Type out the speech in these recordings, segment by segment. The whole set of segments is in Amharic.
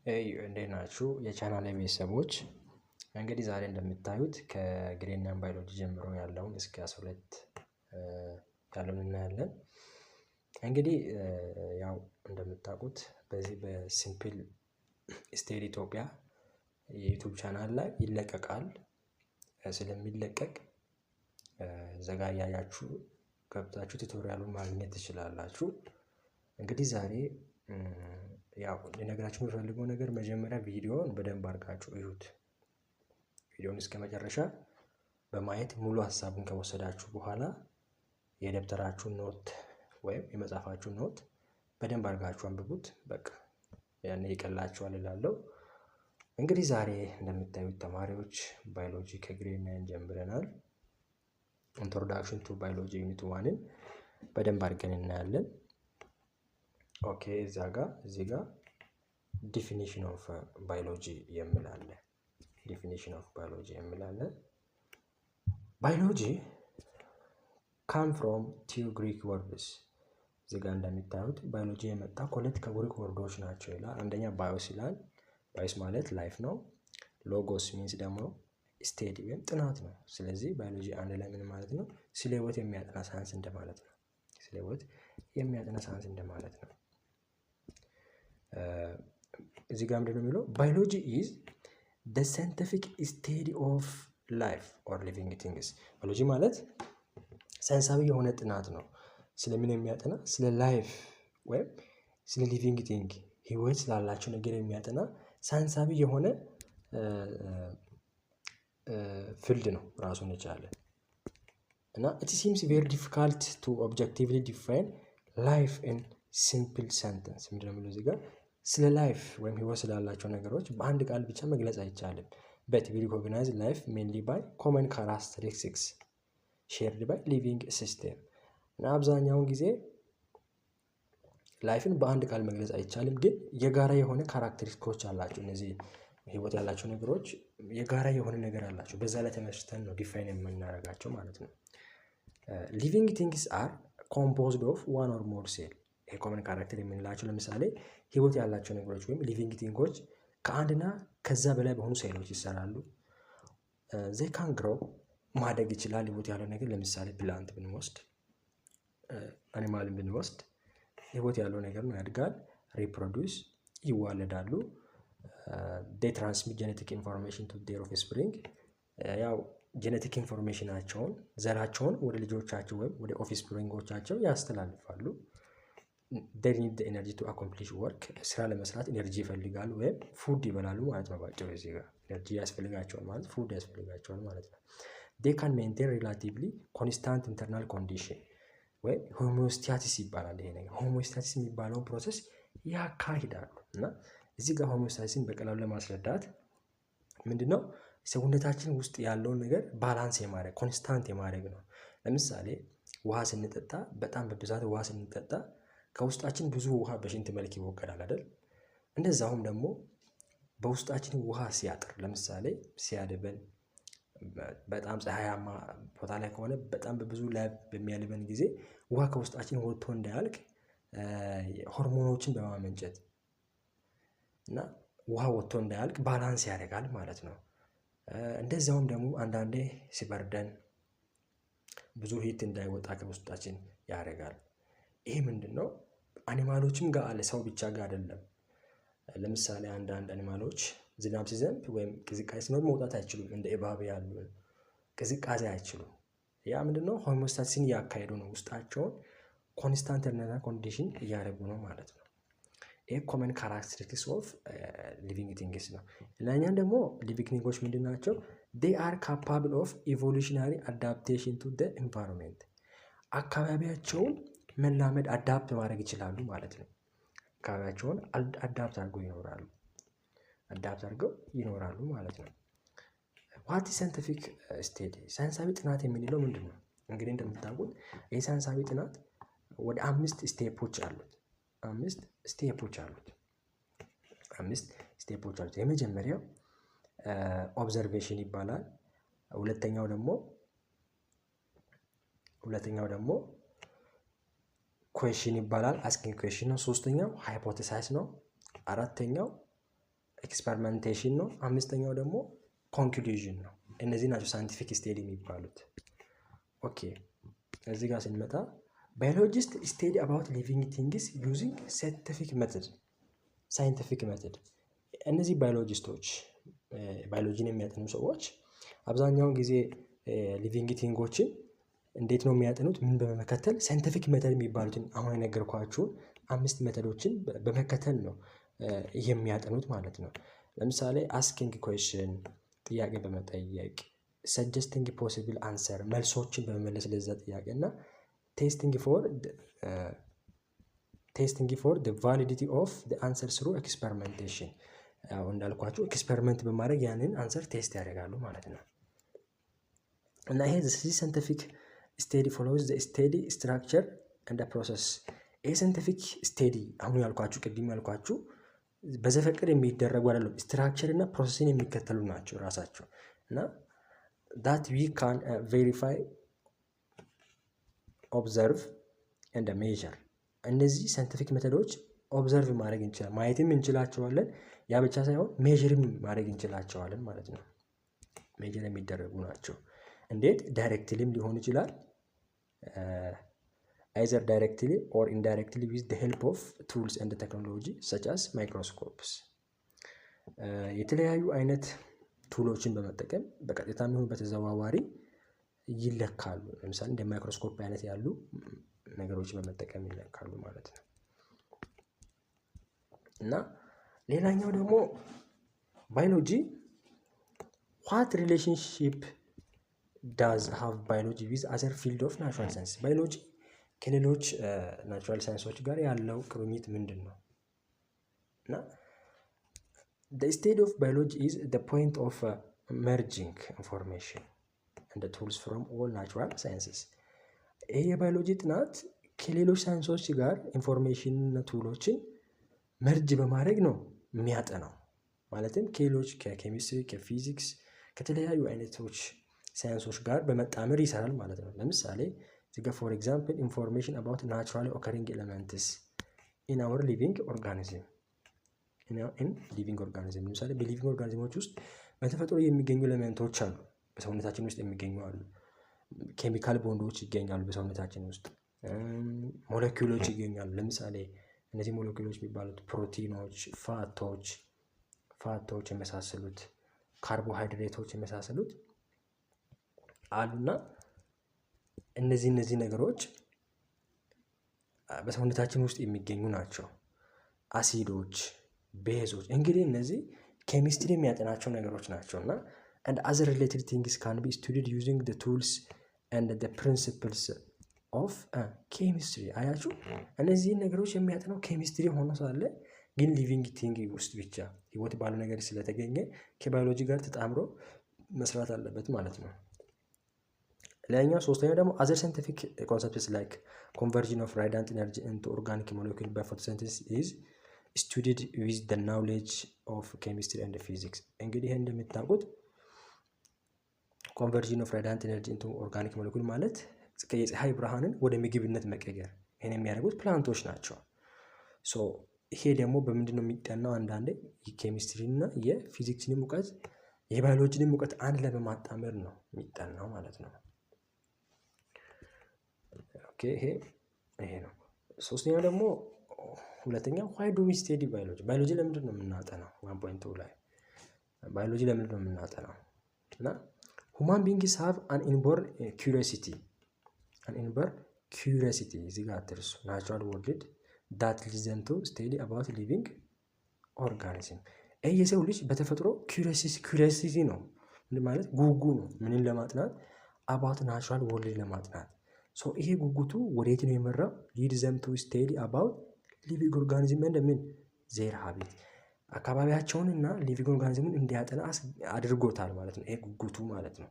እንዴት ናችሁ የቻናሌ ቤተሰቦች? እንግዲህ ዛሬ እንደምታዩት ከግሬድ ናይን ባዮሎጂ ጀምሮ ያለውን እስከ 12 ያለውን እናያለን። እንግዲህ ያው እንደምታውቁት በዚህ በሲምፕል ስቴዲ ኢትዮጵያ የዩቲዩብ ቻናል ላይ ይለቀቃል። ስለሚለቀቅ ዘጋ እያያችሁ ገብታችሁ ቱቶሪያሉን ማግኘት ትችላላችሁ። እንግዲህ ዛሬ ያው ልነግራችሁ የምፈልገው ነገር መጀመሪያ ቪዲዮውን በደንብ አድርጋችሁ እዩት። ቪዲዮውን እስከመጨረሻ በማየት ሙሉ ሀሳቡን ከወሰዳችሁ በኋላ የደብተራችሁን ኖት ወይም የመጽሐፋችሁን ኖት በደንብ አድርጋችሁ አንብቡት። በቃ ያኔ ይቀላችኋል እላለሁ። እንግዲህ ዛሬ እንደምታዩት ተማሪዎች ባዮሎጂ ከግሬድ ናይን ጀምረናል። ኢንትሮዳክሽን ቱ ባዮሎጂ ዩኒት ዋንን በደንብ አድርገን እናያለን። ኦኬ እዚህ ጋር ዲፊኒሽን ኦፍ ባዮሎጂ የሚላለ ዲፊኒሽን ኦፍ ባዮሎጂ የሚላለ ባዮሎጂ ካም ፍሮም ቱ ግሪክ ወርድስ። እዚህ ጋር እንደሚታዩት ባዮሎጂ የመጣ ከሁለት ከግሪክ ወርዶች ናቸው ይላል። አንደኛ ባዮስ ይላል። ባዮስ ማለት ላይፍ ነው። ሎጎስ ሚንስ ደግሞ ስቴዲ ወይም ጥናት ነው። ስለዚህ ባዮሎጂ አንድ ላይ ምን ማለት ነው? ስለ ህይወት የሚያጠና ሳይንስ እንደማለት ነው። ስለ ህይወት የሚያጠና ሳይንስ እንደማለት ነው። እዚህ ጋር ምንድነው የሚለው? ባዮሎጂ ኢዝ the scientific study of life or living things። ባዮሎጂ ማለት ሳይንሳዊ የሆነ ጥናት ነው። ስለምን የሚያጠና? ስለ ላይፍ ወይም ስለ ሊቪንግ ቲንግ ህይወት ስላላቸው ነገር የሚያጠና ሳይንሳዊ የሆነ ፊልድ ነው ራሱን የቻለ እና it seems very difficult to objectively define life in simple sentence። ምንድነው የሚለው እዚህ ጋር? ስለ ላይፍ ወይም ህይወት ስላላቸው ነገሮች በአንድ ቃል ብቻ መግለጽ አይቻልም። but we recognize life mainly by common characteristics shared by living system። እና አብዛኛውን ጊዜ ላይፍን በአንድ ቃል መግለጽ አይቻልም፣ ግን የጋራ የሆነ ካራክተሪስቲኮች አላቸው። እነዚህ ህይወት ያላቸው ነገሮች የጋራ የሆነ ነገር አላቸው። በዛ ላይ ተመስርተን ነው ዲፋይን የምናደርጋቸው ማለት ነው። ሊቪንግ ቲንግስ አር ኮምፖዝድ ኦፍ ዋን ኦር ሞር ሴል። ይሄ ኮመን ካራክተር የምንላቸው ለምሳሌ ህይወት ያላቸው ነገሮች ወይም ሊቪንግ ቲንጎች ከአንድና ከዛ በላይ በሆኑ ሴሎች ይሰራሉ። ዘይ ካን ግሮው ማደግ ይችላል። ህይወት ያለው ነገር ለምሳሌ ፕላንት ብንወስድ፣ አኒማልን ብንወስድ ህይወት ያለው ነገር ነው፣ ያድጋል። ሪፕሮዲውስ ይዋለዳሉ። ዴይ ትራንስሚት ጄኔቲክ ኢንፎርሜሽን ቱ ዴር ኦፍ ስፕሪንግ። ያው ጄኔቲክ ኢንፎርሜሽናቸውን ዘራቸውን ወደ ልጆቻቸው ወይም ወደ ኦፍ ስፕሪንጎቻቸው ያስተላልፋሉ። they need the energy to accomplish work። ስራ ለመስራት ኤነርጂ ይፈልጋሉ ወይም ፉድ ይበላሉ ማለት ነው። ባጭሩ እዚህ ጋር ኤነርጂ ያስፈልጋቸዋል ማለት ፉድ ያስፈልጋቸዋል ማለት ነው። they can maintain relatively constant internal condition ወይም ሆሚዮስታሲስ ይባላል። ይሄ ነገር ሆሚዮስታሲስ የሚባለውን ፕሮሰስ ያካሂዳሉ። እና እዚህ ጋር ሆሚዮስታሲስን በቀላሉ ለማስረዳት ምንድነው ሰውነታችን ውስጥ ያለውን ነገር ባላንስ የማድረግ ኮንስታንት የማድረግ ነው። ለምሳሌ ውሃ ስንጠጣ፣ በጣም በብዛት ውሃ ስንጠጣ ከውስጣችን ብዙ ውሃ በሽንት መልክ ይወገዳል አይደል? እንደዛውም ደግሞ በውስጣችን ውሃ ሲያጥር፣ ለምሳሌ ሲያልበን፣ በጣም ፀሐያማ ቦታ ላይ ከሆነ በጣም በብዙ ላይ በሚያልበን ጊዜ ውሃ ከውስጣችን ወጥቶ እንዳያልቅ ሆርሞኖችን በማመንጨት እና ውሃ ወጥቶ እንዳያልቅ ባላንስ ያደርጋል ማለት ነው። እንደዛውም ደግሞ አንዳንዴ ሲበርደን ብዙ ሂት እንዳይወጣ ከውስጣችን ያደርጋል። ይሄ ምንድነው? አኒማሎችም ጋር አለ፣ ሰው ብቻ ጋር አይደለም። ለምሳሌ አንዳንድ አኒማሎች ዝናብ ሲዘንብ ወይም ቅዝቃዜ ሲኖር መውጣት አይችሉም። እንደ እባብ ያሉ ቅዝቃዜ አይችሉም። ያ ምንድነው? ሆሚዮስታሲስን እያካሄዱ ነው። ውስጣቸውን ኮንስታንት እና ኮንዲሽን እያደረጉ ነው ማለት ነው። ይሄ ኮመን ካራክተሪስቲክስ ኦፍ ሊቪንግ ቲንግስ ነው። ለእኛም ደግሞ ሊቪንግ ቲንጎች ምንድን ናቸው? they are capable of evolutionary adaptation to the environment። አካባቢያቸውን መላመድ አዳፕት ማድረግ ይችላሉ ማለት ነው። አካባቢያቸውን አዳፕት አድርገው ይኖራሉ ማለት ነው። ዋት ሳይንቲፊክ ስቴዲ። ሳይንሳዊ ጥናት የምንለው ምንድን ነው? እንግዲህ እንደምታውቁት ይህ ሳይንሳዊ ጥናት ወደ 5 ስቴፖች አሉት። 5 ስቴፖች አሉት። የመጀመሪያው ኦብዘርቬሽን ይባላል። ሁለተኛው ደግሞ ኩዌሽን ይባላል፣ አስኪንግ ኩዌሽን ነው። ሶስተኛው ሃይፖቴሳይዝ ነው። አራተኛው ኤክስፐሪመንቴሽን ነው። አምስተኛው ደግሞ ኮንክሉዥን ነው። እነዚህ ናቸው ሳይንቲፊክ ስቴዲ የሚባሉት። ኦኬ እዚህ ጋር ስንመጣ ባዮሎጂስት ስቴዲ አባውት ሊቪንግ ቲንግስ ዩዚንግ ሳይንቲፊክ ሜተድ። እነዚህ ባዮሎጂስቶች ባዮሎጂን የሚያጠኑ ሰዎች አብዛኛውን ጊዜ ሊቪንግ ቲንጎችን እንዴት ነው የሚያጠኑት? ምን በመከተል ሳይንቲፊክ ሜተድ የሚባሉትን አሁን የነገርኳችሁን 5 ሜተዶችን በመከተል ነው የሚያጠኑት ማለት ነው። ለምሳሌ አስኪንግ ኩዌስችን ጥያቄ በመጠየቅ ሰጀስቲንግ ፖሲብል አንሰር መልሶችን በመመለስ ለዛ ጥያቄ እና ቴስቲንግ ፎር the validity of the answer through experimentation። ያው እንዳልኳችሁ ኤክስፐሪመንት በማድረግ ያንን አንሰር ቴስት ያደርጋሉ ማለት ነው። እና ይሄ ሳይንቲፊክ ስቴዲ ፎሎውስ the steady structure and the process። ይሄ ሳይንቲፊክ ስቴዲ አሁን ያልኳችሁ ቅድም ያልኳችሁ በዘፈቀድ የሚደረጉ አይደለም፣ ስትራክቸር እና ፕሮሰስን የሚከተሉ ናቸው ራሳቸው እና that we can verify observe and measure። እነዚህ ሳይንቲፊክ ሜተዶች ኦብዘርቭ ማድረግ እንችላለን፣ ማየትም እንችላቸዋለን። ያ ብቻ ሳይሆን ሜዥርም ማድረግ እንችላቸዋለን ማለት ነው። ሜዥር የሚደረጉ ናቸው። እንዴት? ዳይሬክትሊም ሊሆን ይችላል either directly or indirectly with the help of tools and technology such as microscopes። የተለያዩ አይነት ቱሎችን በመጠቀም በቀጥታም ይሁን በተዘዋዋሪ ይለካሉ። ለምሳሌ እንደ ማይክሮስኮፕ አይነት ያሉ ነገሮችን በመጠቀም ይለካሉ ማለት ነው። እና ሌላኛው ደግሞ ባዮሎጂ what relationship does have biology with other field of natural science? ባዮሎጂ ከሌሎች ናቹራል ሳይንሶች ጋር ያለው ቁርኝት ምንድን ነው? እና the study of biology is the point of merging information and the tools from all natural sciences። ይሄ የባዮሎጂ ጥናት ከሌሎች ሳይንሶች ጋር ኢንፎርሜሽን እና ቱሎችን መርጅ በማድረግ ነው የሚያጠናው። ማለትም ከሌሎች ከኬሚስትሪ፣ ከፊዚክስ፣ ከተለያዩ አይነቶች ሳይንሶች ጋር በመጣመር ይሰራል ማለት ነው። ለምሳሌ እዚህ ጋር ፎር ኤግዛምፕል ኢንፎርሜሽን አባውት ናቹራሊ ኦከሪንግ ኤሌመንትስ ኢን አወር ሊቪንግ ኦርጋኒዝም። ለምሳሌ በሊቪንግ ኦርጋኒዝሞች ውስጥ በተፈጥሮ የሚገኙ ኤሌመንቶች አሉ፣ በሰውነታችን ውስጥ የሚገኙ አሉ። ኬሚካል ቦንዶች ይገኛሉ በሰውነታችን ውስጥ፣ ሞለኪውሎች ይገኛሉ። ለምሳሌ እነዚህ ሞለኪውሎች የሚባሉት ፕሮቲኖች፣ ፋቶች የመሳሰሉት፣ ካርቦሃይድሬቶች የመሳሰሉት አሉና እነዚህ ነገሮች በሰውነታችን ውስጥ የሚገኙ ናቸው። አሲዶች፣ ቤዞች እንግዲህ እነዚህ ኬሚስትሪ የሚያጠናቸው ነገሮች ናቸው እና and other related things can be studied using the tools and the principles of chemistry። አያችሁ እነዚህ ነገሮች የሚያጠናው ኬሚስትሪ ሆኖ ሳለ ግን ሊቪንግ ቲንግ ውስጥ ብቻ ህይወት ባለው ነገር ስለተገኘ ከባዮሎጂ ጋር ተጣምሮ መስራት አለበት ማለት ነው። ሌላኛው ሶስተኛው ደግሞ other scientific concepts like conversion of radiant energy into organic molecule by photosynthesis is studied with the knowledge of chemistry and physics። እንግዲህ ይሄ እንደምታውቁት ኮንቨርዥን ኦፍ ራዲያንት ኤነርጂ ኢንቱ ኦርጋኒክ ሞለኪውል ማለት የፀሐይ ብርሃንን ወደ ምግብነት መቀየር። ይሄን የሚያደርጉት ፕላንቶች ናቸው። ሶ ይሄ ደግሞ በምንድን ነው የሚጠናው? አንዳንዴ የኬሚስትሪ እና የፊዚክስንም እውቀት የባዮሎጂንም እውቀት አንድ ላይ በማጣመር ነው የሚጠናው ማለት ነው። ኦኬ ይሄ ነው። ሶስተኛው ደግሞ ሁለተኛው why do we study biology? ባዮሎጂ ለምንድን ነው የምናጠናው? 1.2 ላይ ባዮሎጂ ለምንድን ነው የምናጠናው? እና human beings have an inborn curiosity እዚህ ጋር አትርሱ። natural world that leads them to study about living organism። ይሄ የሰው ልጅ በተፈጥሮ curiosity ነው ማለት ጉጉ ነው። ምንን ለማጥናት? about natural world ለማጥናት። ሶ ይሄ ጉጉቱ ወዴት ነው የመራው? lead them to study about living organism and their habit። አካባቢያቸውንና ሊቪንግ ኦርጋኒዝሙን እንዲያጠና አድርጎታል ማለት ነው። ይሄ ጉጉቱ ማለት ነው።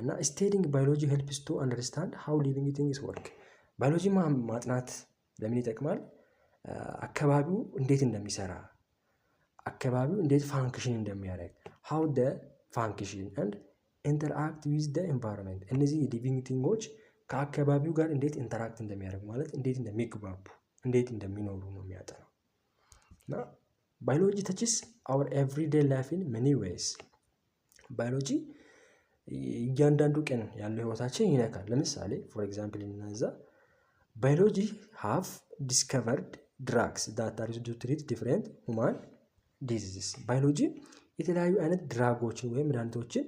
እና studying biology helps to understand how living things work። ባዮሎጂ ማጥናት ለምን ይጠቅማል? አካባቢው እንዴት እንደሚሰራ፣ አካባቢው እንዴት ፋንክሽን እንደሚያደርግ how the function and interact with the environment። እነዚህ ሊቪንግ ቲንጎች ከአካባቢው ጋር እንዴት ኢንተራክት እንደሚያደርጉ ማለት እንዴት እንደሚግባቡ፣ እንዴት እንደሚኖሩ ነው የሚያጠናው። እና ባዮሎጂ ተችስ አወር ኤቭሪዴይ ላይፍ ኢን መኒ ዌይስ። ባዮሎጂ እያንዳንዱ ቀን ያለው ህይወታችን ይነካል። ለምሳሌ ፎር ኤግዛምፕል እናዛ ባዮሎጂ ሃቭ ዲስከቨርድ ድራግስ ዳት አር ዩዝድ ቱ ትሪት ዲፍረንት ሁማን ዲዚዝስ። ባዮሎጂ የተለያዩ አይነት ድራጎችን ወይም መድኃኒቶችን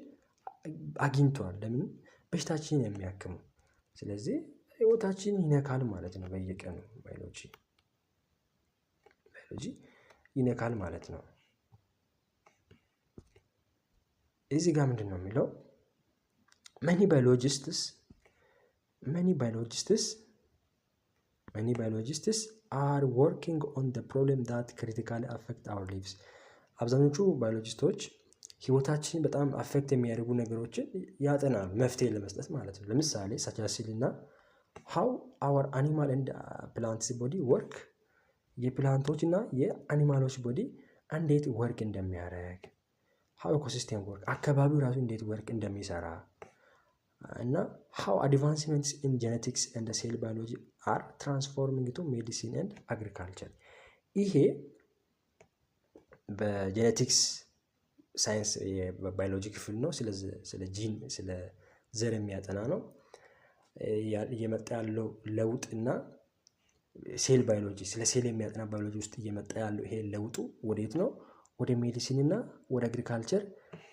አግኝተዋል። ለምን? በሽታችንን የሚያክሙ። ስለዚህ ህይወታችን ይነካል ማለት ነው። በየቀኑ ባዮሎጂ ይነካል ማለት ነው። እዚህ ጋር ምንድን ነው የሚለው? many biologists are working on the problem that critically affect our lives። አብዛኞቹ ባዮሎጂስቶች ህይወታችን በጣም አፌክት የሚያደርጉ ነገሮችን ያጠናሉ፣ መፍትሄ ለመስጠት ማለት ነው። ለምሳሌ ሳቻሲል እና how our animal and plants body work፣ የፕላንቶች እና የአኒማሎች ቦዲ እንዴት ወርክ እንደሚያደርግ፣ how ecosystem work፣ አካባቢው ራሱ እንዴት ወርክ እንደሚሰራ እና how advancements in genetics and cell biology are transforming to medicine and agriculture። ይሄ በጄኔቲክስ ሳይንስ የባዮሎጂ ክፍል ነው። ስለ ጂን ስለ ዘር የሚያጠና ነው። እየመጣ ያለው ለውጥ እና ሴል ባዮሎጂ ስለ ሴል የሚያጠና ባዮሎጂ ውስጥ እየመጣ ያለው ይሄ ለውጡ ወዴት ነው? ወደ ሜዲሲን እና ወደ አግሪካልቸር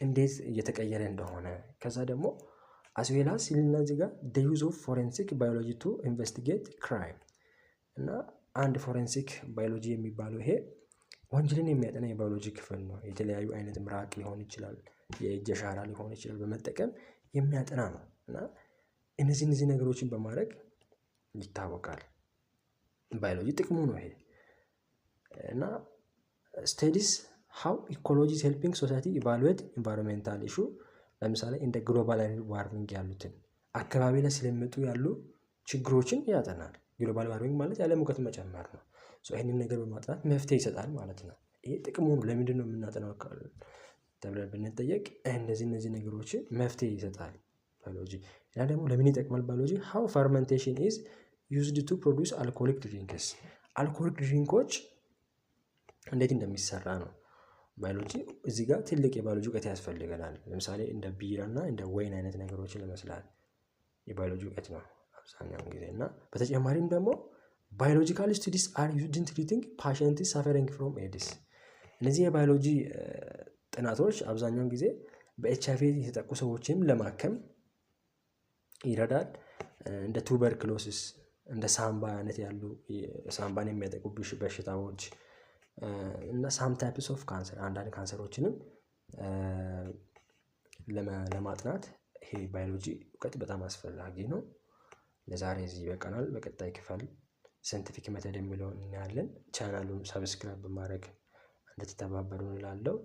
እንዴት እየተቀየረ እንደሆነ ከዛ ደግሞ አስዌላስ ሲልና እዚህ ጋር the use of forensic biology to investigate crime እና አንድ ፎሬንሲክ ባዮሎጂ የሚባለው ይሄ ወንጀልን የሚያጠና የባዮሎጂ ክፍል ነው። የተለያዩ አይነት ምራቅ ሊሆን ይችላል፣ የእጅ አሻራ ሊሆን ይችላል፣ በመጠቀም የሚያጠና ነው እና እነዚህ ነገሮችን በማድረግ ይታወቃል። ባዮሎጂ ጥቅሙ ነው ይሄ እና studies how ecology is helping society evaluate environmental issue። ለምሳሌ እንደ ግሎባል ዋርሚንግ ያሉትን አካባቢ ላይ ስለሚመጡ ያሉ ችግሮችን ያጠናል። ግሎባል ዋርሚንግ ማለት ያለ ሙቀት መጨመር ነው። ይህንን ነገር በማጥናት መፍትሄ ይሰጣል ማለት ነው። ይሄ ጥቅሙ ነው። ለምንድን ነው የምናጠናው ተብለን ብንጠየቅ እነዚህ ነገሮችን መፍትሄ ይሰጣል ባዮሎጂ። እና ደግሞ ለምን ይጠቅማል ባዮሎጂ? how fermentation is used to produce alcoholic drinks። አልኮሆሊክ ድሪንኮች እንዴት እንደሚሰራ ነው ባዮሎጂ። እዚህ ጋር ትልቅ የባዮሎጂ እውቀት ያስፈልገናል። ለምሳሌ እንደ ቢራ እና እንደ ወይን አይነት ነገሮችን ለመስራት የባዮሎጂ እውቀት ነው አብዛኛውን ጊዜ እና በተጨማሪም ደግሞ biological studies are used in treating patients suffering from AIDS። እነዚህ የባዮሎጂ ጥናቶች አብዛኛውን ጊዜ በኤችአይቪ የተጠቁ ሰዎችንም ለማከም ይረዳል። እንደ ቱበርክሎሲስ እንደ ሳምባ አይነት ያሉ ሳምባን የሚያጠቁ በሽታዎች እና ሳም ታይፕስ ኦፍ ካንሰር አንዳንድ ካንሰሮችንም ለማጥናት ይሄ ባዮሎጂ እውቀት በጣም አስፈላጊ ነው። ለዛሬ እዚህ ይበቃናል። በቀጣይ ክፍል ሳይንቲፊክ ሜተድ የሚለውን እናያለን። ቻናሉን ሰብስክራይብ በማድረግ እንድትተባበሩን እላለሁ።